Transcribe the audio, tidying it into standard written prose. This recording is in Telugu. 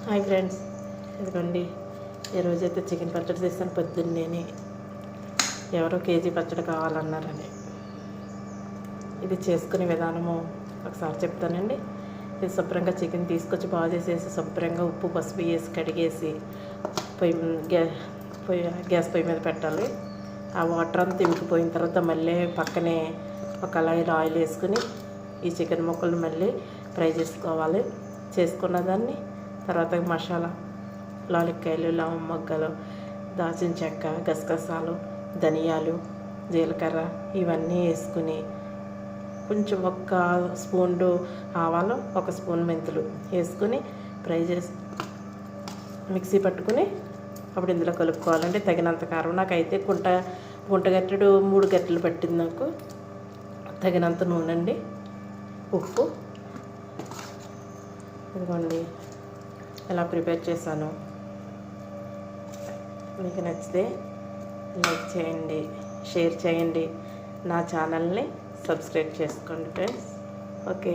హాయ్ ఫ్రెండ్స్, ఇదిగోండి ఈరోజైతే చికెన్ పచ్చడి చేస్తాను. పొద్దున్నేని ఎవరో కేజీ పచ్చడి కావాలన్నారని ఇది చేసుకునే విధానము ఒకసారి చెప్తానండి. ఇది శుభ్రంగా చికెన్ తీసుకొచ్చి బాగా చేసేసి శుభ్రంగా ఉప్పు పసుపు వేసి కడిగేసి గ్యాస్ పొయ్యి మీద పెట్టాలి. ఆ వాటర్ అంతా ఇంకిపోయిన తర్వాత మళ్ళీ పక్కనే ఒక కళాయిలో ఆయిల్ వేసుకుని ఈ చికెన్ ముక్కలు మళ్ళీ ఫ్రై చేసుకోవాలి. చేసుకున్న దాన్ని తర్వాత మసాలా లాలిక్కాయలు, లవం మొగ్గలు, దాల్చిన చెక్క, గసగసాలు, ధనియాలు, జీలకర్ర ఇవన్నీ వేసుకుని కొంచెం ఒక స్పూన్ ఆవాలు, ఒక స్పూన్ మెంతులు వేసుకుని ఫ్రై చేసి మిక్సీ పట్టుకుని అప్పుడు ఇందులో కలుపుకోవాలంటే తగినంత కారం. నాకైతే గుంటగట్టెడు 3 గట్టెలు పట్టింది. నాకు తగినంత నూనె అండి, ఉప్పు. ఇదిగోండి ఎలా ప్రిపేర్ చేశాను. మీకు నచ్చితే లైక్ చేయండి, షేర్ చేయండి, నా ఛానల్ని సబ్స్క్రైబ్ చేసుకోండి ఫ్రెండ్స్. ఓకే.